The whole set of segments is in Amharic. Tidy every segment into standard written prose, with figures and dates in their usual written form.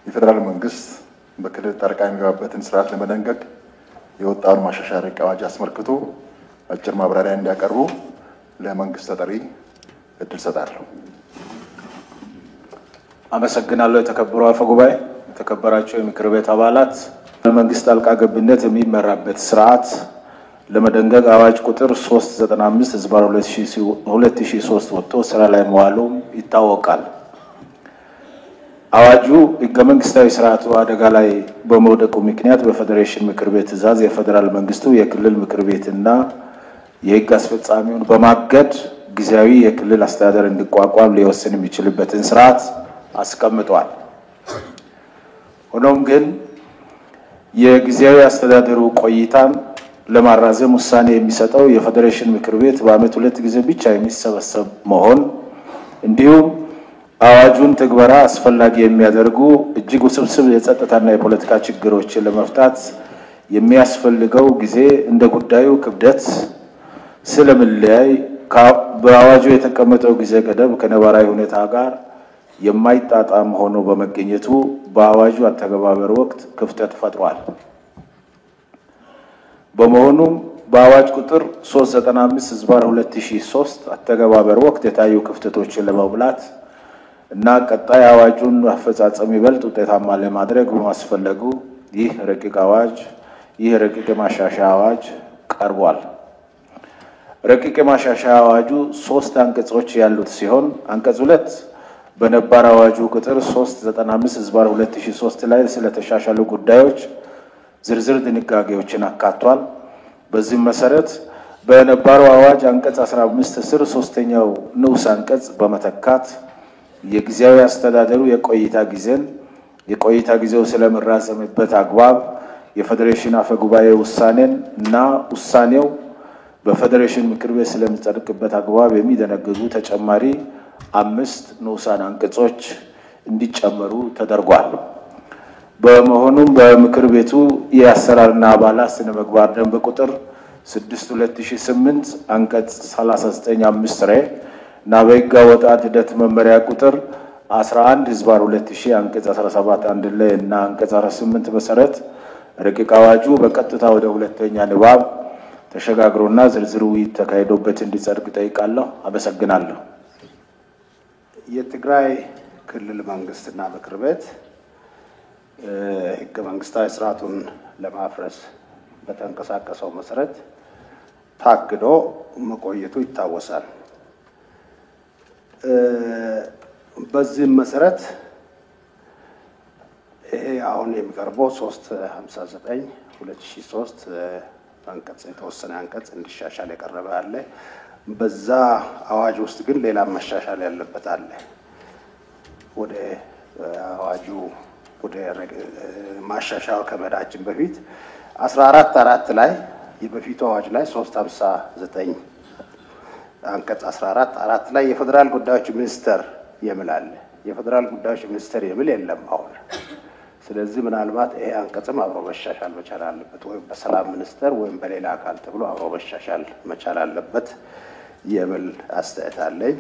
የፌደራል መንግስት በክልል ጣልቃ የሚገባበትን ስርዓት ለመደንገግ የወጣውን ማሻሻያ ረቂቅ አዋጅ አስመልክቶ አጭር ማብራሪያ እንዲያቀርቡ ለመንግስት ተጠሪ እድል ሰጣለሁ። አመሰግናለሁ። የተከበሩ አፈ ጉባኤ፣ የተከበራችሁ የምክር ቤት አባላት፣ በመንግስት ጣልቃ ገብነት የሚመራበት ስርዓት ለመደንገግ አዋጅ ቁጥር 395/2003 ወጥቶ ስራ ላይ መዋሉ ይታወቃል። አዋጁ ህገ መንግስታዊ ስርዓቱ አደጋ ላይ በመውደቁ ምክንያት በፌደሬሽን ምክር ቤት ትዕዛዝ የፌደራል መንግስቱ የክልል ምክር ቤትና የህግ አስፈጻሚውን በማገድ ጊዜያዊ የክልል አስተዳደር እንዲቋቋም ሊወስን የሚችልበትን ስርዓት አስቀምጧል። ሆኖም ግን የጊዜያዊ አስተዳደሩ ቆይታን ለማራዘም ውሳኔ የሚሰጠው የፌደሬሽን ምክር ቤት በአመት 2 ጊዜ ብቻ የሚሰበሰብ መሆን እንዲሁም አዋጁን ተግባራ አስፈላጊ የሚያደርጉ እጅግ ውስብስብ የጸጥታና የፖለቲካ ችግሮችን ለመፍታት የሚያስፈልገው ጊዜ እንደ ጉዳዩ ክብደት ስለሚለያይ በአዋጁ የተቀመጠው ጊዜ ገደብ ከነባራዊ ሁኔታ ጋር የማይጣጣም ሆኖ በመገኘቱ በአዋጁ አተገባበር ወቅት ክፍተት ፈጥሯል። በመሆኑም በአዋጅ ቁጥር 395/2003 አተገባበር ወቅት የታዩ ክፍተቶችን ለመሙላት እና ቀጣይ አዋጁን አፈጻጸም ይበልጥ ውጤታማ ለማድረግ በማስፈለጉ ይህ ረቂቅ ማሻሻያ አዋጅ ቀርቧል። ረቂቅ ማሻሻያ አዋጁ 3 አንቀጾች ያሉት ሲሆን አንቀጽ 2 በነባር አዋጁ ቁጥር 395/2003 ላይ ስለተሻሻሉ ጉዳዮች ዝርዝር ድንጋጌዎችን አካቷል። በዚህም መሰረት በነባሩ አዋጅ አንቀጽ 15 ስር 3ኛው ንዑስ አንቀጽ በመተካት የጊዜያዊ አስተዳደሩ የቆይታ ጊዜው ስለመራዘምበት አግባብ የፌደሬሽን አፈ ጉባኤ ውሳኔን እና ውሳኔው በፌደሬሽን ምክር ቤት ስለሚጸድቅበት አግባብ የሚደነግጉ ተጨማሪ 5 ንዑሳን አንቀጾች እንዲጨመሩ ተደርጓል። በመሆኑም በምክር ቤቱ የአሰራርና አባላት ስነ ምግባር ደንብ ቁጥር 6/2008 አንቀጽ 39(5) እና በሕግ አወጣጥ ሂደት መመሪያ ቁጥር 11/2000 አንቀጽ 17(1) ላይ እና አንቀጽ 48 መሰረት ረቂቅ አዋጁ በቀጥታ ወደ ሁለተኛ ንባብ ተሸጋግሮና ዝርዝር ውይይት ተካሂዶበት እንዲጸድቅ ጠይቃለሁ። አመሰግናለሁ። የትግራይ ክልል መንግስትና ምክር ቤት ህገ መንግስታዊ ስርዓቱን ለማፍረስ በተንቀሳቀሰው መሰረት ታግዶ መቆየቱ ይታወሳል። በዚህም መሰረት ይሄ አሁን የሚቀርበው 359/2003 አንቀጽ የተወሰነ አንቀጽ እንዲሻሻል የቀረበ አለ። በዛ አዋጅ ውስጥ ግን ሌላ መሻሻል ያለበት አለ። ወደ አዋጁ ወደ ማሻሻያው ከመዳችን በፊት 14(4) ላይ የበፊቱ አዋጅ ላይ 359 አንቀጽ 14(4) ላይ የፌደራል ጉዳዮች ሚኒስቴር ይምላል። የፌደራል ጉዳዮች ሚኒስቴር የሚል የለም አሁን። ስለዚህ ምናልባት ይሄ አንቀጽም አብሮ መሻሻል መቻል አለበት፣ ወይ በሰላም ሚኒስቴር ወይም በሌላ አካል ተብሎ አብሮ መሻሻል መቻል አለበት የሚል አስተያየት አለኝ።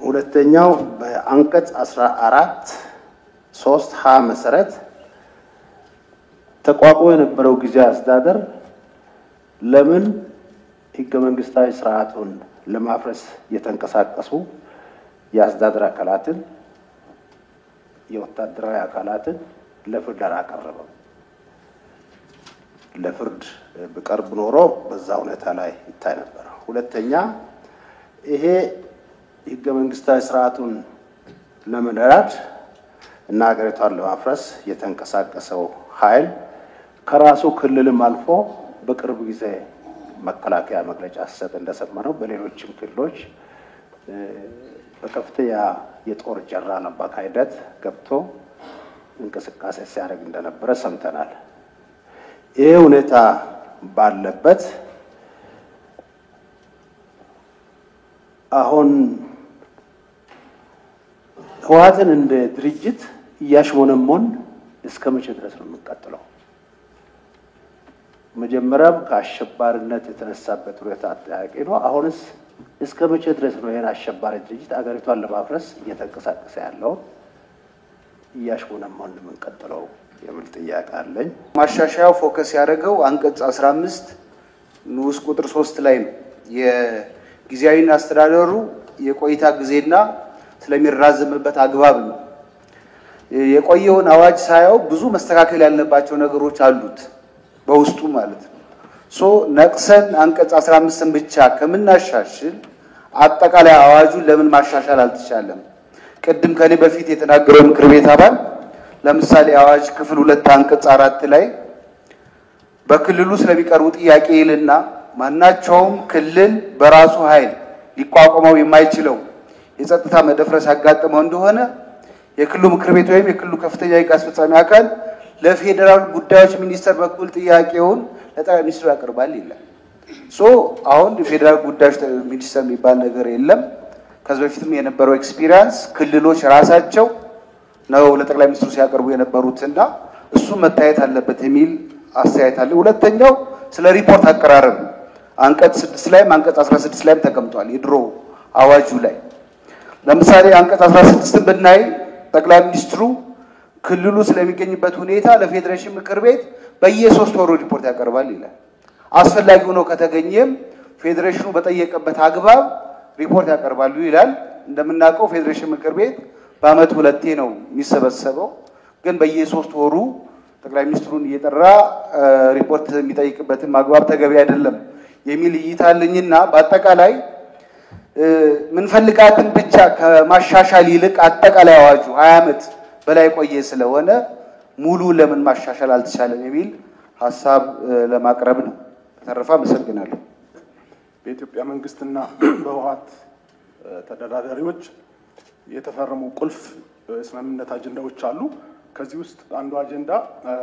ሁለተኛው በአንቀጽ 14(3)(ሀ) መሰረት ተቋቁሞ የነበረው ጊዜያዊ አስተዳደር ለምን ህገ መንግስታዊ ስርዓቱን ለማፍረስ የተንቀሳቀሱ የአስተዳደር አካላትን የወታደራዊ አካላትን ለፍርድ አላቀረበም? ለፍርድ በቀርብ ኖሮ በዛ ሁኔታ ላይ ይታይ ነበር። ሁለተኛ ይሄ ህገ መንግስታዊ ስርዓቱን ለመደራድ እና ሀገሪቷን ለማፍረስ የተንቀሳቀሰው ኃይል ከራሱ ክልልም አልፎ በቅርብ ጊዜ መከላከያ መግለጫ ሲሰጥ እንደሰማነው በሌሎችም ክልሎች በከፍተኛ የጦር ጀነራል አማካይነት ገብቶ እንቅስቃሴ ሲያደርግ እንደነበረ ሰምተናል። ይሄ ሁኔታ ባለበት አሁን ህወሓትን እንደ ድርጅት እያሽሞነሞን እስከ መቼ ድረስ ነው የምንቀጥለው? መጀመሪያም ከአሸባሪነት የተነሳበት ሁኔታ አጠያቂ ነው። አሁንስ እስከ መቼ ድረስ ነው ይሄን አሸባሪ ድርጅት አገሪቷን ለማፍረስ እየተንቀሳቀሰ ያለው? እያሽሞነሞን የምንቀጥለው የሚል ጥያቄ አለኝ። ማሻሻያው ፎከስ ያደረገው አንቀጽ 15 ንዑስ ቁጥር 3 ላይ ነው። የጊዜያዊና አስተዳደሩ የቆይታ ጊዜና ስለሚራዘምበት አግባብ ነው። የቆየውን አዋጅ ሳያው ብዙ መስተካከል ያለባቸው ነገሮች አሉት በውስጡ ማለት ነው። ነቅሰን አንቀጽ 15ን ብቻ ከምናሻሽል አጠቃላይ አዋጁን ለምን ማሻሻል አልተቻለም? ቅድም ከኔ በፊት የተናገረው ምክር ቤት አባል ለምሳሌ አዋጅ ክፍል 2 አንቀጽ 4 ላይ በክልሉ ስለሚቀርቡ ጥያቄ ይልና ማናቸውም ክልል በራሱ ኃይል ሊቋቋመው የማይችለው የጸጥታ መደፍረስ ያጋጠመው እንደሆነ የክልሉ ምክር ቤት ወይም የክልሉ ከፍተኛ የሕግ አስፈጻሚ አካል ለፌደራል ጉዳዮች ሚኒስቴር በኩል ጥያቄውን ለጠቅላይ ሚኒስትሩ ያቀርባል ይላል። አሁን የፌደራል ጉዳዮች ሚኒስቴር የሚባል ነገር የለም። ከዚህ በፊትም የነበረው ኤክስፒሪየንስ ክልሎች ራሳቸው ነው ለጠቅላይ ሚኒስትሩ ሲያቀርቡ የነበሩትና እሱ መታየት አለበት የሚል አስተያየት አለ። ሁለተኛው ስለ ሪፖርት አቀራረብ አንቀጽ 6 ላይ አንቀጽ 16 ላይ ተቀምጧል። የድሮ አዋጁ ላይ ለምሳሌ አንቀጽ 16 ብናይ ጠቅላይ ሚኒስትሩ ክልሉ ስለሚገኝበት ሁኔታ ለፌዴሬሽን ምክር ቤት በየ3 ወሩ ሪፖርት ያቀርባል ይላል። አስፈላጊ ሆኖ ከተገኘም ፌዴሬሽኑ በጠየቀበት አግባብ ሪፖርት ያቀርባሉ ይላል። እንደምናውቀው ፌዴሬሽን ምክር ቤት በአመት 2 ነው የሚሰበሰበው፣ ግን በየ3 ወሩ ጠቅላይ ሚኒስትሩን እየጠራ ሪፖርት የሚጠይቅበትን ማግባብ ተገቢ አይደለም የሚል እይታልኝና በአጠቃላይ ምን ፈልጋትን ብቻ ከማሻሻል ይልቅ አጠቃላይ አዋጁ 20 አመት በላይ ቆየ ስለሆነ ሙሉ ለምን ማሻሻል አልተቻለም የሚል ሐሳብ ለማቅረብ ነው። ተረፈ አመሰግናለሁ። በኢትዮጵያ መንግስትና በህወሓት ተደራዳሪዎች የተፈረሙ ቁልፍ ስምምነት አጀንዳዎች አሉ። ከዚህ ውስጥ አንዱ አጀንዳ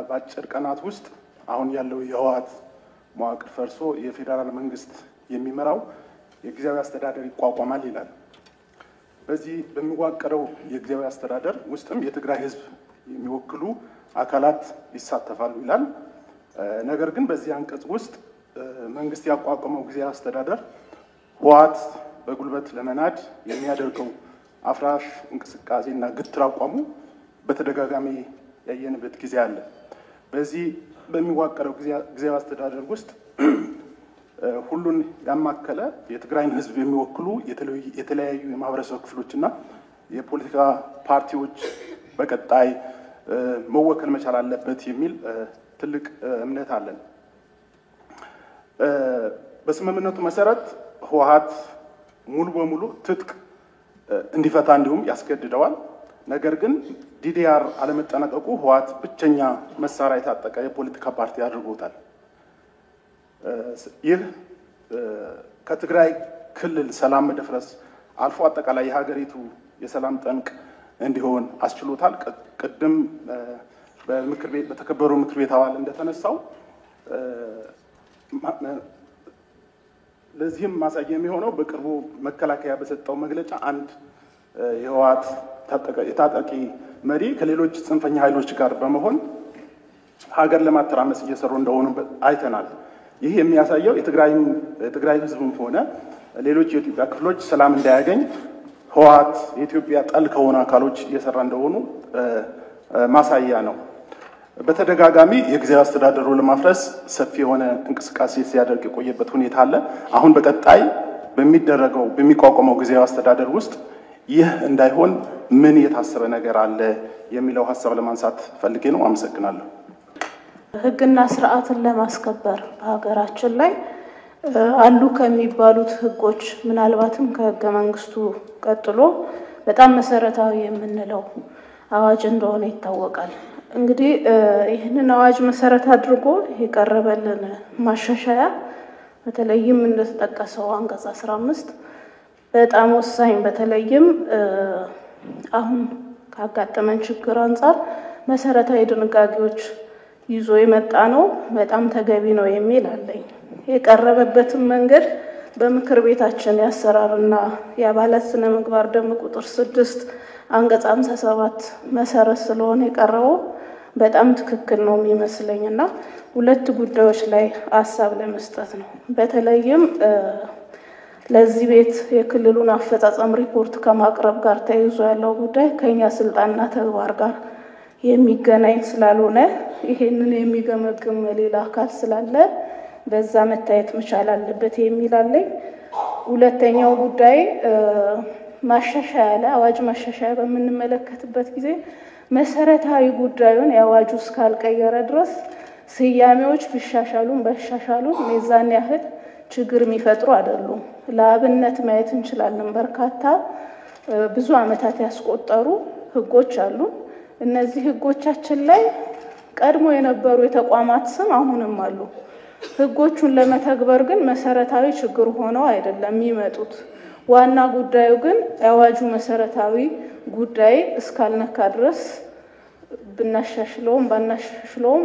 በአጭር ቀናት ውስጥ አሁን ያለው የህወሓት መዋቅር ፈርሶ የፌደራል መንግስት የሚመራው የጊዜያዊ አስተዳደር ይቋቋማል ይላል። በዚህ በሚዋቀረው የጊዜያዊ አስተዳደር ውስጥም የትግራይ ህዝብ የሚወክሉ አካላት ይሳተፋሉ ይላል። ነገር ግን በዚህ አንቀጽ ውስጥ መንግስት ያቋቋመው ጊዜያዊ አስተዳደር ህወሓት በጉልበት ለመናድ የሚያደርገው አፍራሽ እንቅስቃሴና ግትር አቋሙ በተደጋጋሚ ያየንበት ጊዜ አለ። በዚህ በሚዋቀረው ጊዜያዊ አስተዳደር ውስጥ ሁሉን ያማከለ የትግራይን ህዝብ የሚወክሉ የተለያዩ የማህበረሰብ ክፍሎችና የፖለቲካ ፓርቲዎች በቀጣይ መወከል መቻል አለበት የሚል ትልቅ እምነት አለን። በስምምነቱ መሰረት ህወሓት ሙሉ በሙሉ ትጥቅ እንዲፈታ እንዲሁም ያስገድደዋል። ነገር ግን ዲዲአር አለመጠናቀቁ ህወሓት ብቸኛ መሳሪያ የታጠቀ የፖለቲካ ፓርቲ አድርጎታል። ይህ ከትግራይ ክልል ሰላም መደፍረስ አልፎ አጠቃላይ የሀገሪቱ የሰላም ጠንቅ እንዲሆን አስችሎታል። ቅድም በምክር ቤት በተከበሩ ምክር ቤት አባል እንደተነሳው ለዚህም ማሳያ የሚሆነው በቅርቡ መከላከያ በሰጠው መግለጫ አንድ የህወሓት ታጣቂ መሪ ከሌሎች ጽንፈኛ ኃይሎች ጋር በመሆን ሀገር ለማተራመስ እየሰሩ እንደሆኑ አይተናል። ይህ የሚያሳየው የትግራይ ህዝብም ሆነ ሌሎች የኢትዮጵያ ክፍሎች ሰላም እንዳያገኝ ህወሓት የኢትዮጵያ ጠል ከሆኑ አካሎች እየሰራ እንደሆኑ ማሳያ ነው። በተደጋጋሚ የጊዜያዊ አስተዳደሩ ለማፍረስ ሰፊ የሆነ እንቅስቃሴ ሲያደርግ የቆየበት ሁኔታ አለ። አሁን በቀጣይ በሚቋቋመው ጊዜያዊ አስተዳደር ውስጥ ይህ እንዳይሆን ምን የታሰበ ነገር አለ የሚለው ሐሳብ ለማንሳት ፈልጌ ነው። አመሰግናለሁ። ህግና ስርዓትን ለማስከበር በሀገራችን ላይ አሉ ከሚባሉት ህጎች ምናልባትም ከህገ መንግስቱ ቀጥሎ በጣም መሰረታዊ የምንለው አዋጅ እንደሆነ ይታወቃል። እንግዲህ ይህንን አዋጅ መሰረት አድርጎ የቀረበልን ማሻሻያ በተለይም እንደተጠቀሰው አንቀጽ 15 በጣም ወሳኝ በተለይም አሁን ካጋጠመን ችግር አንፃር መሰረታዊ ድንጋጌዎች ይዞ የመጣ ነው። በጣም ተገቢ ነው የሚል አለኝ። የቀረበበትን መንገድ በምክር ቤታችን ያሰራርና የአባላት ስነ ምግባር ደንብ ቁጥር 6 አንቀጽ 57 መሰረት ስለሆነ የቀረበው በጣም ትክክል ነው የሚመስለኝና ሁለት ጉዳዮች ላይ ሐሳብ ለመስጠት ነው። በተለይም ለዚህ ቤት የክልሉን አፈጻጸም ሪፖርት ከማቅረብ ጋር ተያይዞ ያለው ጉዳይ ከኛ ስልጣንና ተግባር ጋር የሚገናኝ ስላልሆነ ይሄንን የሚገመግም ሌላ አካል ስላለ በዛ መታየት መቻል አለበት የሚል አለኝ። ሁለተኛው ጉዳይ ማሻሻያ ለአዋጅ ማሻሻያ በምንመለከትበት ጊዜ መሰረታዊ ጉዳዩን የአዋጁ እስካልቀየረ ድረስ ስያሜዎች ቢሻሻሉም ባይሻሻሉም የዛን ያህል ችግር የሚፈጥሩ አይደሉም። ለአብነት ማየት እንችላለን። በርካታ ብዙ ዓመታት ያስቆጠሩ ህጎች አሉ። እነዚህ ህጎቻችን ላይ ቀድሞ የነበሩ የተቋማት ስም አሁንም አሉ። ህጎቹን ለመተግበር ግን መሰረታዊ ችግር ሆነው አይደለም የሚመጡት። ዋና ጉዳዩ ግን የአዋጁ መሰረታዊ ጉዳይ እስካልነካ ድረስ ብናሻሽለውም ባናሻሽለውም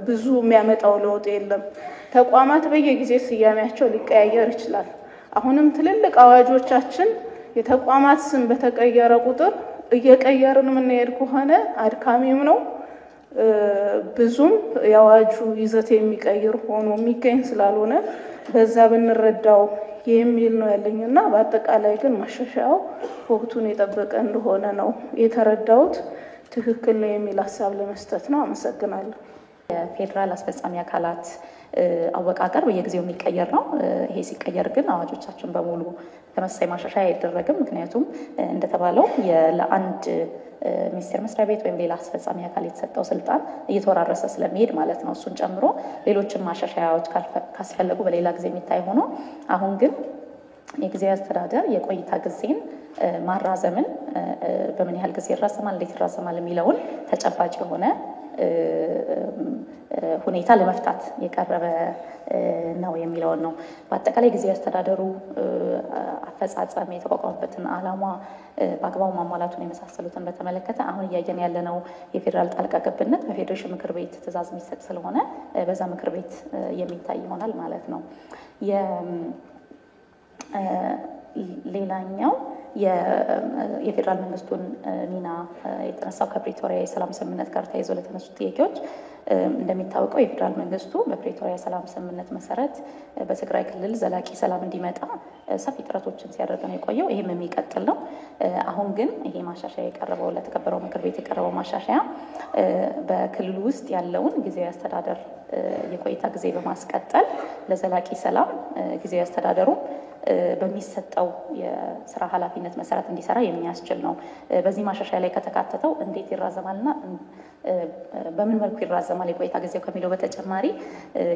ብዙ የሚያመጣው ለውጥ የለም። ተቋማት በየጊዜ ስያሜያቸው ሊቀያየር ይችላል። አሁንም ትልልቅ አዋጆቻችን የተቋማት ስም በተቀየረ ቁጥር እየቀየርን የምንሄድ ከሆነ አድካሚም ነው፣ ብዙም የአዋጁ ይዘት የሚቀይር ሆኖ የሚገኝ ስላልሆነ በዛ ብንረዳው የሚል ነው ያለኝና በአጠቃላይ ግን ማሻሻያው ወቅቱን የጠበቀ እንደሆነ ነው የተረዳሁት። ትክክል ነው የሚል ሐሳብ ለመስጠት ነው። አመሰግናለሁ። የፌደራል አስፈጻሚ አካላት አወቃቀር በየጊዜው የሚቀየር ነው። ይሄ ሲቀየር ግን አዋጆቻችን በሙሉ ተመሳሳይ ማሻሻያ አይደረግም። ምክንያቱም እንደተባለው ለአንድ ሚኒስቴር መስሪያ ቤት ወይም ሌላ አስፈጻሚ አካል የተሰጠው ስልጣን እየተወራረሰ ስለሚሄድ ማለት ነው። እሱን ጨምሮ ሌሎችም ማሻሻያዎች ካስፈለጉ በሌላ ጊዜ የሚታይ ሆኖ አሁን ግን የጊዜያዊ አስተዳደር የቆይታ ጊዜን ማራዘምን በምን ያህል ጊዜ ይራዘማል፣ እንዴት ይራዘማል የሚለውን ተጨባጭ የሆነ ሁኔታ ለመፍታት የቀረበ ነው የሚለውን ነው። በአጠቃላይ ጊዜያዊ አስተዳደሩ አፈጻጸም የተቋቋመበትን ዓላማ በአግባቡ ማሟላቱን የመሳሰሉትን በተመለከተ አሁን እያየን ያለነው የፌዴራል ጣልቃ ገብነት በፌዴሬሽን ምክር ቤት ትዕዛዝ የሚሰጥ ስለሆነ በዛ ምክር ቤት የሚታይ ይሆናል ማለት ነው። ሌላኛው የፌዴራል መንግስቱን ሚና የተነሳው ከፕሪቶሪያ የሰላም ስምምነት ጋር ተያይዞ ለተነሱ ጥያቄዎች እንደሚታወቀው የፌዴራል መንግስቱ በፕሪቶሪያ የሰላም ስምምነት መሰረት በትግራይ ክልል ዘላቂ ሰላም እንዲመጣ ሰፊ ጥረቶችን ሲያደርግ ነው የቆየው። ይህም የሚቀጥል ነው። አሁን ግን ይሄ ማሻሻያ የቀረበው ለተከበረው ምክር ቤት የቀረበው ማሻሻያ በክልሉ ውስጥ ያለውን ጊዜያዊ አስተዳደር የቆይታ ጊዜ በማስቀጠል ለዘላቂ ሰላም ጊዜያዊ አስተዳደሩ በሚሰጠው የስራ ኃላፊነት መሰረት እንዲሰራ የሚያስችል ነው። በዚህ ማሻሻያ ላይ ከተካተተው እንዴት ይራዘማልና በምን መልኩ ይራዘማል የቆይታ ጊዜው ከሚለው በተጨማሪ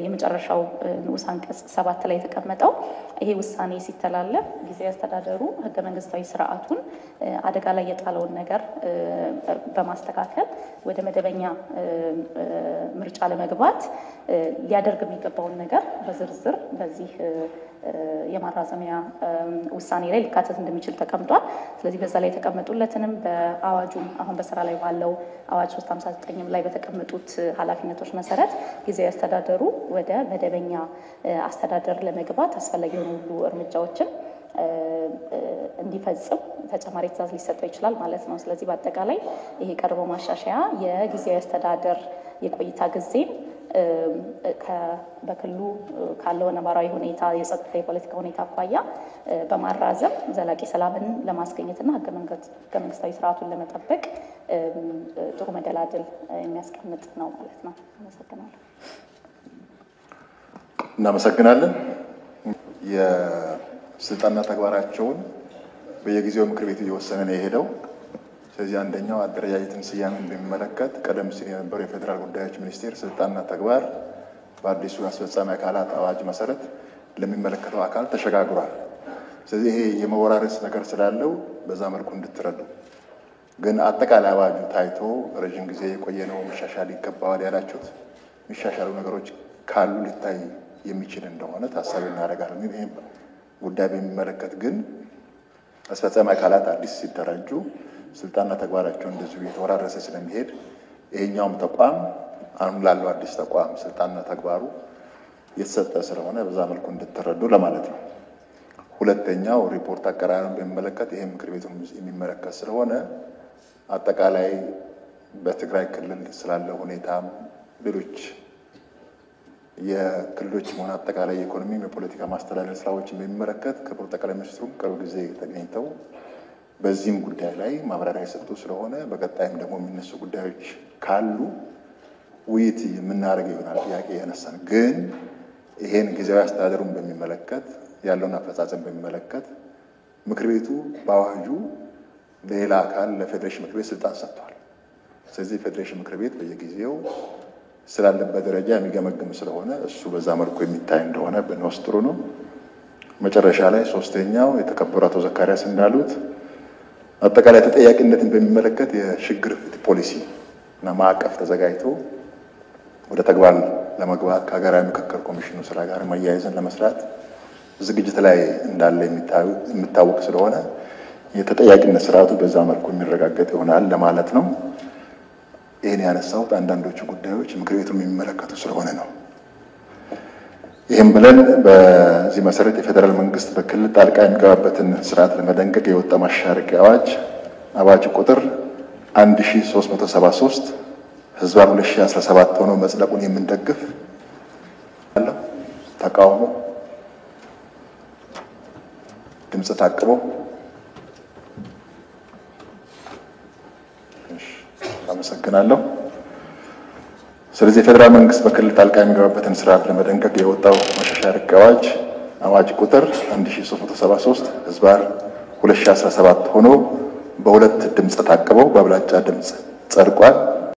የመጨረሻው ንዑስ አንቀጽ 7 ላይ የተቀመጠው ይሄ ውሳኔ ሲተላለፍ ጊዜያዊ አስተዳደሩ ህገ መንግስታዊ ስርዓቱን አደጋ ላይ የጣለውን ነገር በማስተካከል ወደ መደበኛ ምርጫ ለመግባት ሊያደርግ የሚገባውን ነገር በዝርዝር በዚህ የማራዘሚያ ውሳኔ ላይ ሊካተት እንደሚችል ተቀምጧል። ስለዚህ በዛ ላይ የተቀመጡለትንም በአዋጁም አሁን በስራ ላይ ባለው አዋጅ 359 ላይ በተቀመጡት ኃላፊነቶች መሰረት ጊዜያዊ አስተዳደሩ ወደ መደበኛ አስተዳደር ለመግባት አስፈላጊ የሆኑ ሁሉ እርምጃዎችን እንዲፈጽም ተጨማሪ ትዕዛዝ ሊሰጠው ይችላል ማለት ነው። ስለዚህ በአጠቃላይ ይሄ ቀርበው ማሻሻያ የጊዜያዊ አስተዳደር የቆይታ ጊዜ በክልሉ ካለው ነባራዊ ሁኔታ የጸጥታ የፖለቲካ ሁኔታ አኳያ በማራዘም ዘላቂ ሰላምን ለማስገኘትና ህገ መንግስታዊ ስርዓቱን ለመጠበቅ ጥሩ መደላድል የሚያስቀምጥ ነው ማለት ነው። አመሰግናለሁ። እናመሰግናለን። የስልጣንና ተግባራቸውን በየጊዜው ምክር ቤቱ እየወሰነ ነው የሄደው። ስለዚህ አንደኛው አደረጃጀትን ስያሜን በሚመለከት ቀደም ሲል የነበረው የፌዴራል ጉዳዮች ሚኒስቴር ስልጣንና ተግባር በአዲሱ አስፈጻሚ አካላት አዋጅ መሰረት ለሚመለከተው አካል ተሸጋግሯል። ስለዚህ ይሄ የመወራረስ ነገር ስላለው በዛ መልኩ እንድትረዱ። ግን አጠቃላይ አዋጁ ታይቶ ረጅም ጊዜ የቆየ ነው መሻሻል ይገባዋል ያላችሁት የሚሻሻሉ ነገሮች ካሉ ሊታይ የሚችል እንደሆነ ታሳቢ እናደርጋለን። ይሄ ጉዳይ በሚመለከት ግን አስፈጻሚ አካላት አዲስ ሲደራጁ ስልጣንና ተግባራቸው እንደዚሁ የተወራረሰ ስለሚሄድ ይሄኛውም ተቋም አሁን ላለው አዲስ ተቋም ስልጣንና ተግባሩ የተሰጠ ስለሆነ በዛ መልኩ እንድትረዱ ለማለት ነው። ሁለተኛው ሪፖርት አቀራረብን በሚመለከት ይሄ ምክር ቤቱን የሚመለከት ስለሆነ አጠቃላይ በትግራይ ክልል ስላለው ሁኔታም ሌሎች የክልሎች ሆነ አጠቃላይ የኢኮኖሚ የፖለቲካ ማስተዳደር ስራዎችን በሚመለከት ክቡር ጠቅላይ ሚኒስትሩ ቅርብ ጊዜ ተገኝተው በዚህም ጉዳይ ላይ ማብራሪያ የሰጡ ስለሆነ በቀጣይም ደግሞ የሚነሱ ጉዳዮች ካሉ ውይይት የምናደርግ ይሆናል። ጥያቄ ያነሳን ግን ይሄን ጊዜያዊ አስተዳደሩን በሚመለከት ያለውን አፈጻጸም በሚመለከት ምክር ቤቱ በአዋጁ ሌላ አካል ለፌዴሬሽን ምክር ቤት ስልጣን ሰጥቷል። ስለዚህ ፌዴሬሽን ምክር ቤት በየጊዜው ስላለበት ደረጃ የሚገመግም ስለሆነ እሱ በዛ መልኩ የሚታይ እንደሆነ ብንወስድ ጥሩ ነው። መጨረሻ ላይ ሶስተኛው የተከበሩ አቶ ዘካሪያስ እንዳሉት አጠቃላይ ተጠያቂነትን በሚመለከት የሽግግር ፍትህ ፖሊሲ እና ማዕቀፍ ተዘጋጅቶ ወደ ተግባር ለመግባት ከሀገራዊ ምክክር ኮሚሽኑ ስራ ጋር ማያይዘን ለመስራት ዝግጅት ላይ እንዳለ የሚታወቅ ስለሆነ የተጠያቂነት ስርዓቱ በዛ መልኩ የሚረጋገጥ ይሆናል ለማለት ነው። ይሄን ያነሳሁት አንዳንዶቹ ጉዳዮች ምክር ቤቱን የሚመለከቱ ስለሆነ ነው። ይህም ብለን በዚህ መሰረት የፌዴራል መንግስት በክልል ጣልቃ የሚገባበትን ስርዓት ለመደንገግ የወጣ ማሻሻያ አዋጅ ቁጥር 1373 ህዝባር 2017 ሆኖ መጽደቁን የምንደግፍ ተቃውሞ ድምጽ ታቅቦ አመሰግናለሁ። ስለዚህ የፌዴራል መንግስት በክልል ጣልቃ የሚገባበትን ስርዓት ለመደንገግ የወጣው ማሻሻያ አዋጅ ቁጥር 1373 ህዝባር 2017 ሆኖ በሁለት ድምጽ ታቅበው በአብላጫ ድምጽ ጸድቋል።